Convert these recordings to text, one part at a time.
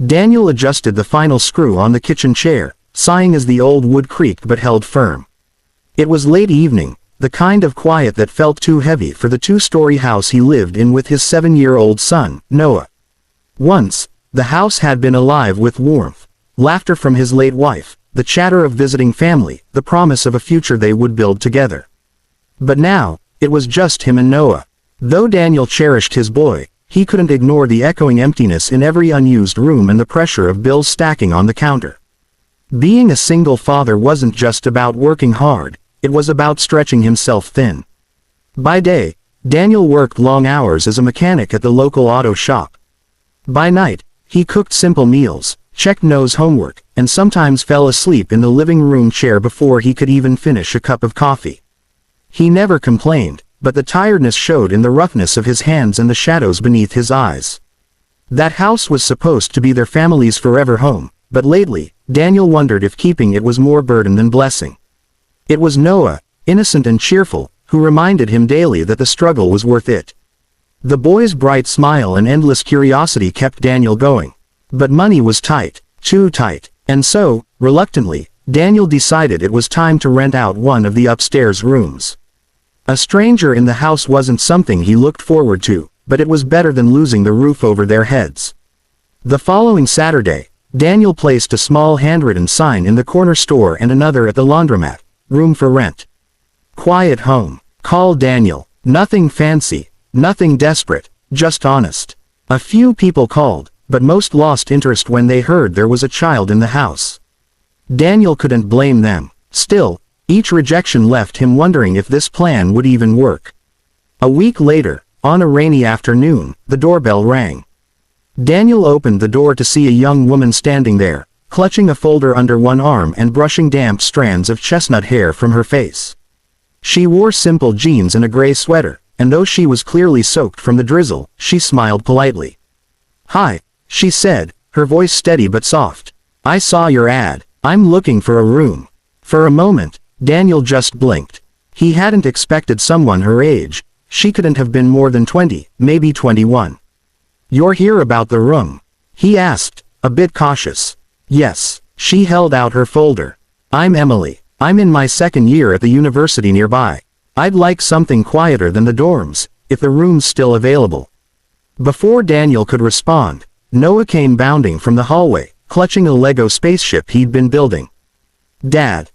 Daniel adjusted the final screw on the kitchen chair, sighing as the old wood creaked but held firm. It was late evening, the kind of quiet that felt too heavy for the two-story house he lived in with his 7-year-old son, Noah. Once, the house had been alive with warmth, laughter from his late wife, the chatter of visiting family, the promise of a future they would build together. But now, it was just him and Noah. Though Daniel cherished his boy, he couldn't ignore the echoing emptiness in every unused room and the pressure of bills stacking on the counter. Being a single father wasn't just about working hard, it was about stretching himself thin. By day, Daniel worked long hours as a mechanic at the local auto shop. By night, he cooked simple meals, checked Noah's homework, and sometimes fell asleep in the living room chair before he could even finish a cup of coffee. He never complained, but the tiredness showed in the roughness of his hands and the shadows beneath his eyes. That house was supposed to be their family's forever home, but lately, Daniel wondered if keeping it was more burden than blessing. It was Noah, innocent and cheerful, who reminded him daily that the struggle was worth it. The boy's bright smile and endless curiosity kept Daniel going. But money was tight, too tight, and so, reluctantly, Daniel decided it was time to rent out one of the upstairs rooms. A stranger in the house wasn't something he looked forward to, but it was better than losing the roof over their heads. The following Saturday, Daniel placed a small handwritten sign in the corner store and another at the laundromat, "Room for rent. Quiet home. Call Daniel." Nothing fancy, nothing desperate, just honest. A few people called, but most lost interest when they heard there was a child in the house. Daniel couldn't blame them. Still, each rejection left him wondering if this plan would even work. A week later, on a rainy afternoon, the doorbell rang. Daniel opened the door to see a young woman standing there, clutching a folder under one arm and brushing damp strands of chestnut hair from her face. She wore simple jeans and a gray sweater, and though she was clearly soaked from the drizzle, she smiled politely. "Hi," she said, her voice steady but soft. "I saw your ad. I'm looking for a room." For a moment, Daniel just blinked. He hadn't expected someone her age. She couldn't have been more than 20, maybe 21. "You're here about the room?" he asked, a bit cautious. "Yes." She held out her folder. "I'm Emily. I'm in my second year at the university nearby. I'd like something quieter than the dorms, if the room's still available." Before Daniel could respond, Noah came bounding from the hallway, clutching a Lego spaceship he'd been building. Dad,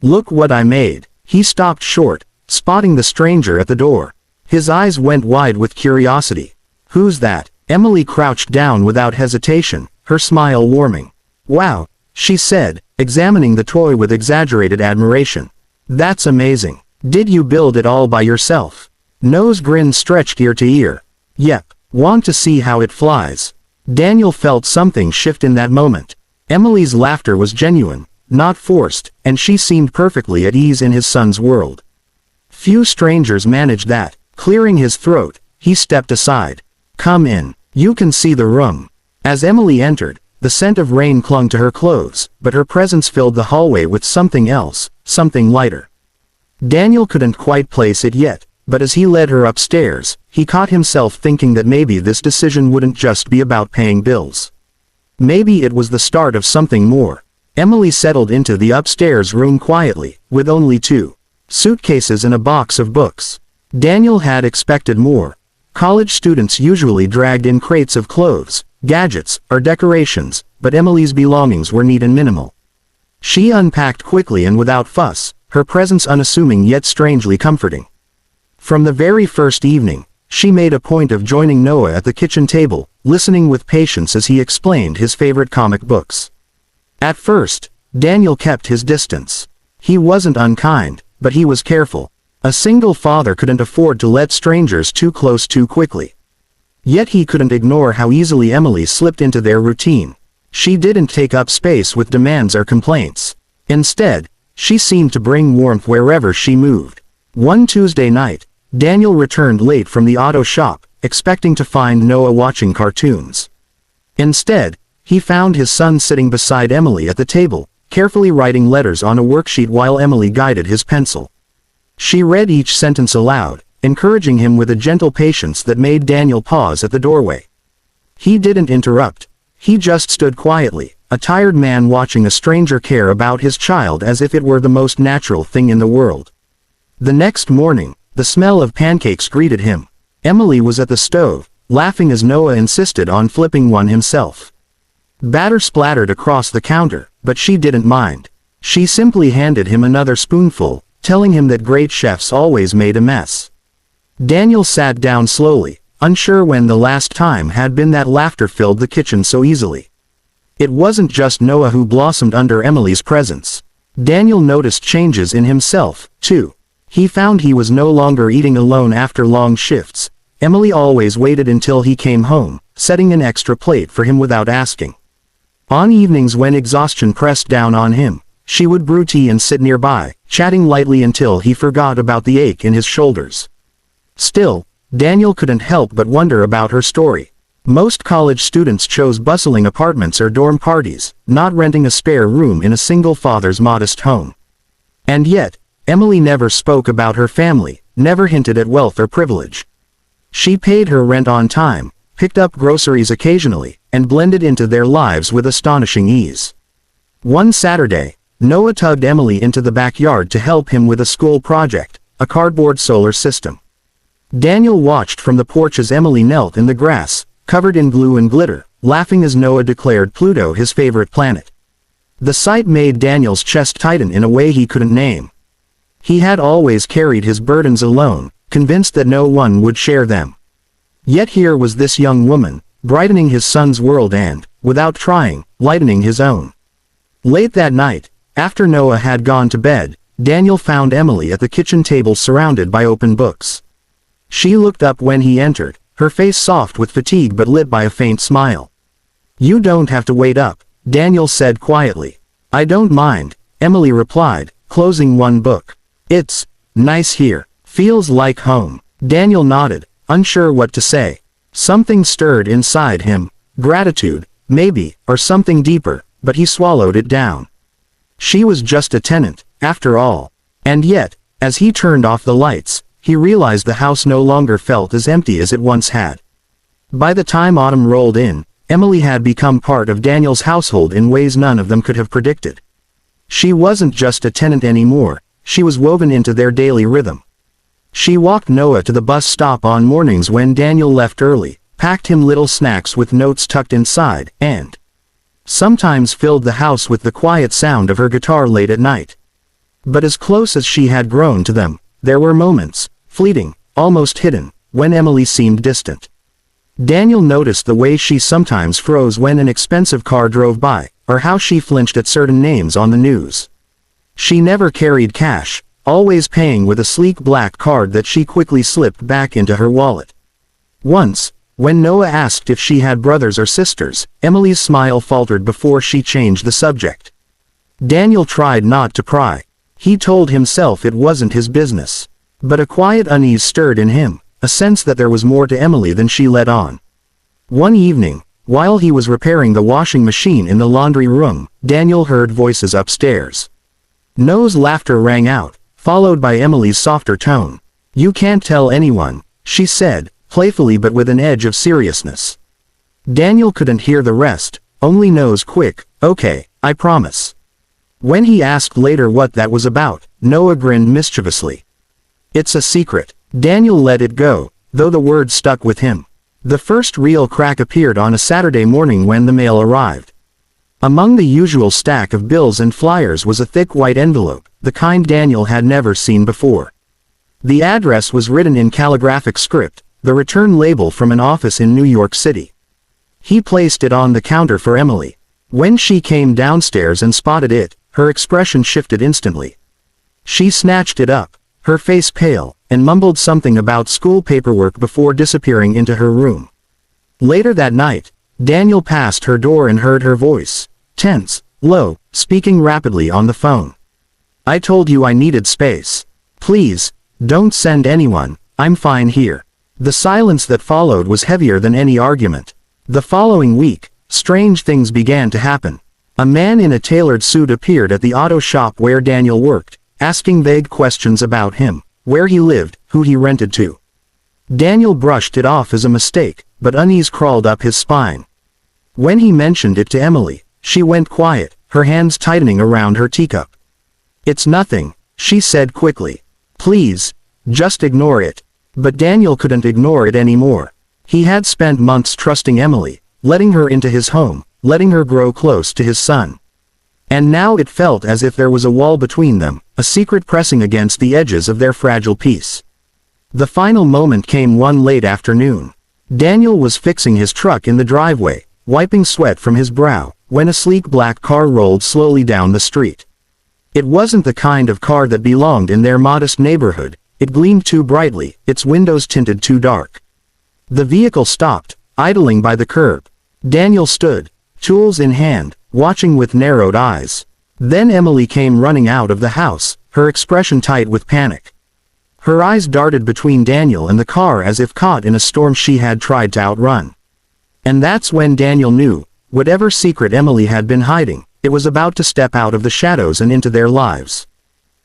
look what I made." He stopped short, spotting the stranger at the door. His eyes went wide with curiosity. "Who's that?" Emily crouched down without hesitation, her smile warming. "Wow," she said, examining the toy with exaggerated admiration. "That's amazing. Did you build it all by yourself?" Noah's grin stretched ear to ear. "Yep. Want to see how it flies?" Daniel felt something shift in that moment. Emily's laughter was genuine, not forced, and she seemed perfectly at ease in his son's world. Few strangers managed that. Clearing his throat, he stepped aside. "Come in. You can see the room." As Emily entered, the scent of rain clung to her clothes, but her presence filled the hallway with something else, something lighter. Daniel couldn't quite place it yet, but as he led her upstairs, he caught himself thinking that maybe this decision wouldn't just be about paying bills. Maybe it was the start of something more. Emily settled into the upstairs room quietly, with only 2 suitcases and a box of books. Daniel had expected more. College students usually dragged in crates of clothes, gadgets, or decorations, but Emily's belongings were neat and minimal. She unpacked quickly and without fuss, her presence unassuming yet strangely comforting. From the very first evening, she made a point of joining Noah at the kitchen table, listening with patience as he explained his favorite comic books. At first, Daniel kept his distance. He wasn't unkind, but he was careful. A single father couldn't afford to let strangers too close too quickly. Yet he couldn't ignore how easily Emily slipped into their routine. She didn't take up space with demands or complaints. Instead, she seemed to bring warmth wherever she moved. One Tuesday night, Daniel returned late from the auto shop, expecting to find Noah watching cartoons. Instead, he found his son sitting beside Emily at the table, carefully writing letters on a worksheet while Emily guided his pencil. She read each sentence aloud, encouraging him with a gentle patience that made Daniel pause at the doorway. He didn't interrupt, He just stood quietly, a tired man watching a stranger care about his child as if it were the most natural thing in the world. The next morning, the smell of pancakes greeted him. Emily was at the stove, laughing as Noah insisted on flipping one himself. Batter splattered across the counter, but she didn't mind. She simply handed him another spoonful, telling him that great chefs always made a mess. Daniel sat down slowly, unsure when the last time had been that laughter filled the kitchen so easily. It wasn't just Noah who blossomed under Emily's presence. Daniel noticed changes in himself, too. He found he was no longer eating alone after long shifts. Emily always waited until he came home, setting an extra plate for him without asking. On evenings when exhaustion pressed down on him, she would brew tea and sit nearby, chatting lightly until he forgot about the ache in his shoulders. Still, Daniel couldn't help but wonder about her story. Most college students chose bustling apartments or dorm parties, not renting a spare room in a single father's modest home. And yet, Emily never spoke about her family, never hinted at wealth or privilege. She paid her rent on time, picked up groceries occasionally, and blended into their lives with astonishing ease. One Saturday, Noah tugged Emily into the backyard to help him with a school project, a cardboard solar system. Daniel watched from the porch as Emily knelt in the grass, covered in glue and glitter, laughing as Noah declared Pluto his favorite planet. The sight made Daniel's chest tighten in a way he couldn't name. He had always carried his burdens alone, convinced that no one would share them. Yet here was this young woman, brightening his son's world and, without trying, lightening his own. Late that night, after Noah had gone to bed, Daniel found Emily at the kitchen table surrounded by open books. She looked up when he entered, her face soft with fatigue but lit by a faint smile. "You don't have to wait up," Daniel said quietly. "I don't mind," Emily replied, closing one book. "It's nice here. Feels like home." Daniel nodded, unsure what to say. Something stirred inside him, gratitude, maybe, or something deeper, but he swallowed it down. She was just a tenant, after all. And yet, as he turned off the lights, he realized the house no longer felt as empty as it once had. By the time autumn rolled in, Emily had become part of Daniel's household in ways none of them could have predicted. She wasn't just a tenant anymore, she was woven into their daily rhythm. She walked Noah to the bus stop on mornings when Daniel left early, packed him little snacks with notes tucked inside, and sometimes filled the house with the quiet sound of her guitar late at night. But as close as she had grown to them, there were moments, fleeting, almost hidden, when Emily seemed distant. Daniel noticed the way she sometimes froze when an expensive car drove by, or how she flinched at certain names on the news. She never carried cash, always paying with a sleek black card that she quickly slipped back into her wallet. Once, when Noah asked if she had brothers or sisters, Emily's smile faltered before she changed the subject. Daniel tried not to pry. He told himself it wasn't his business. But a quiet unease stirred in him, a sense that there was more to Emily than she let on. One evening, while he was repairing the washing machine in the laundry room, Daniel heard voices upstairs. Noah's laughter rang out, followed by Emily's softer tone. "You can't tell anyone," she said, playfully but with an edge of seriousness. Daniel couldn't hear the rest, only Noah's quick, "Okay, I promise." When he asked later what that was about, Noah grinned mischievously. "It's a secret." Daniel let it go, though the word stuck with him. The first real crack appeared on a Saturday morning when the mail arrived. Among the usual stack of bills and flyers was a thick white envelope, the kind Daniel had never seen before. The address was written in calligraphic script, the return label from an office in New York City. He placed it on the counter for Emily. When she came downstairs and spotted it, her expression shifted instantly. She snatched it up, her face pale, and mumbled something about school paperwork before disappearing into her room. Later that night, Daniel passed her door and heard her voice, tense, low, speaking rapidly on the phone. "I told you I needed space. Please, don't send anyone, I'm fine here." The silence that followed was heavier than any argument. The following week, strange things began to happen. A man in a tailored suit appeared at the auto shop where Daniel worked, asking vague questions about him, where he lived, who he rented to. Daniel brushed it off as a mistake, but unease crawled up his spine. When he mentioned it to Emily, she went quiet, her hands tightening around her teacup. "It's nothing," she said quickly. "Please, just ignore it." But Daniel couldn't ignore it anymore. He had spent months trusting Emily, letting her into his home, letting her grow close to his son. And now it felt as if there was a wall between them, a secret pressing against the edges of their fragile peace. The final moment came one late afternoon. Daniel was fixing his truck in the driveway, wiping sweat from his brow, when a sleek black car rolled slowly down the street. It wasn't the kind of car that belonged in their modest neighborhood. It gleamed too brightly, its windows tinted too dark. The vehicle stopped, idling by the curb. Daniel stood, tools in hand, watching with narrowed eyes. Then Emily came running out of the house, her expression tight with panic. Her eyes darted between Daniel and the car as if caught in a storm she had tried to outrun. And that's when Daniel knew, whatever secret Emily had been hiding, it was about to step out of the shadows and into their lives.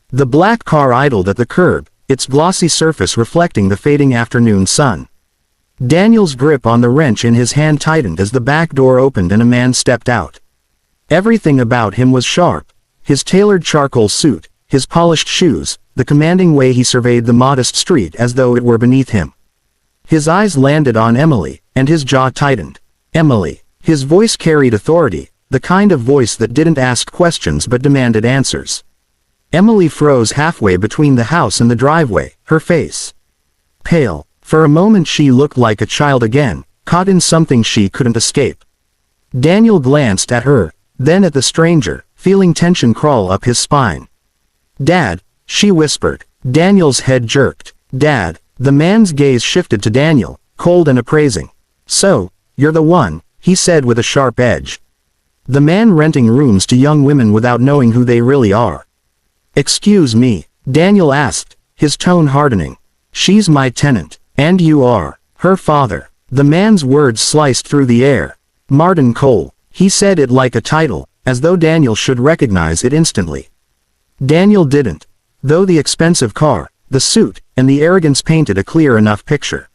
The black car idled at the curb, its glossy surface reflecting the fading afternoon sun. Daniel's grip on the wrench in his hand tightened as the back door opened and a man stepped out. Everything about him was sharp. His tailored charcoal suit, his polished shoes, the commanding way he surveyed the modest street as though it were beneath him. His eyes landed on Emily, and his jaw tightened. "Emily." His voice carried authority, the kind of voice that didn't ask questions but demanded answers. Emily froze halfway between the house and the driveway, her face pale. For a moment she looked like a child again, caught in something she couldn't escape. Daniel glanced at her, then at the stranger, feeling tension crawl up his spine. "Dad," she whispered. Daniel's head jerked. "Dad." The man's gaze shifted to Daniel, cold and appraising. "So, you're the one," he said with a sharp edge. "The man renting rooms to young women without knowing who they really are." "Excuse me," Daniel asked, his tone hardening. "She's my tenant, and you are her father." The man's words sliced through the air. "Martin Cole." He said it like a title, as though Daniel should recognize it instantly. Daniel didn't, though the expensive car, the suit, and the arrogance painted a clear enough picture.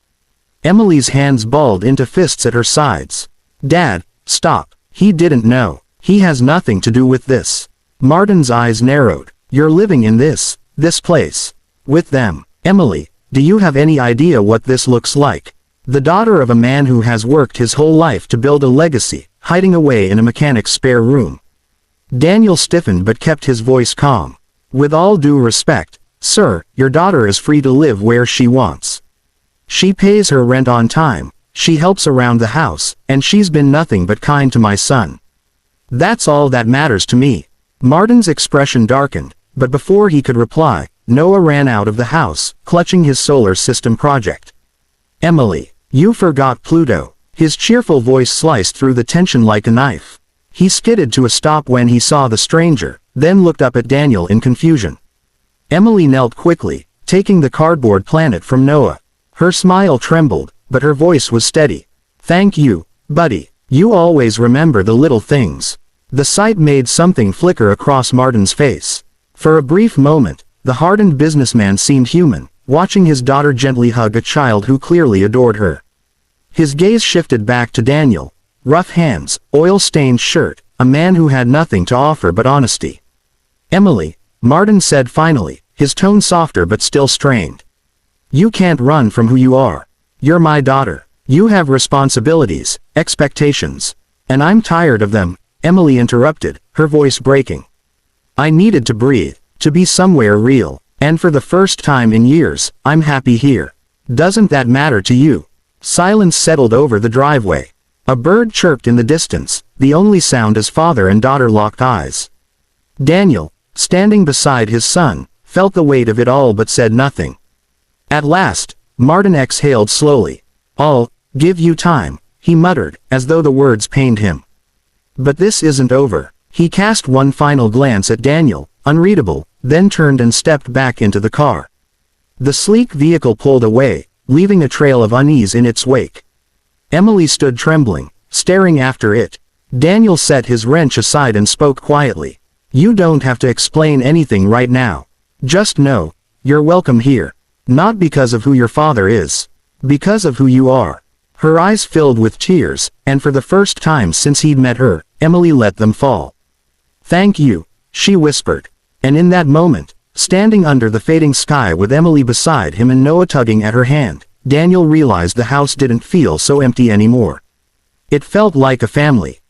Emily's hands balled into fists at her sides. "Dad, stop." "He didn't know. He has nothing to do with this." Martin's eyes narrowed. "You're living in this place. With them." "Emily, do you have any idea what this looks like? The daughter of a man who has worked his whole life to build a legacy, hiding away in a mechanic's spare room." Daniel stiffened but kept his voice calm. "With all due respect, sir, your daughter is free to live where she wants. She pays her rent on time, she helps around the house, and she's been nothing but kind to my son. That's all that matters to me." Martin's expression darkened, but before he could reply, Noah ran out of the house, clutching his solar system project. "Emily, you forgot Pluto." His cheerful voice sliced through the tension like a knife. He skidded to a stop when he saw the stranger, then looked up at Daniel in confusion. Emily knelt quickly, taking the cardboard planet from Noah. Her smile trembled, but her voice was steady. "Thank you, buddy. You always remember the little things." The sight made something flicker across Martin's face. For a brief moment, the hardened businessman seemed human, watching his daughter gently hug a child who clearly adored her. His gaze shifted back to Daniel. Rough hands, oil-stained shirt, a man who had nothing to offer but honesty. "Emily," Martin said finally, his tone softer but still strained. "You can't run from who you are. You're my daughter. You have responsibilities, expectations. And I'm tired of them," Emily interrupted, her voice breaking. "I needed to breathe, to be somewhere real, and for the first time in years, I'm happy here. Doesn't that matter to you?" Silence settled over the driveway. A bird chirped in the distance, the only sound as father and daughter locked eyes. Daniel, standing beside his son, felt the weight of it all but said nothing. At last, Martin exhaled slowly. "I'll give you time," he muttered, as though the words pained him. "But this isn't over." He cast one final glance at Daniel, unreadable, then turned and stepped back into the car. The sleek vehicle pulled away, leaving a trail of unease in its wake. Emily stood trembling, staring after it. Daniel set his wrench aside and spoke quietly. "You don't have to explain anything right now. Just know, you're welcome here. Not because of who your father is. Because of who you are." Her eyes filled with tears, and for the first time since he'd met her, Emily let them fall. "Thank you," she whispered. And in that moment, standing under the fading sky with Emily beside him and Noah tugging at her hand, Daniel realized the house didn't feel so empty anymore. It felt like a family.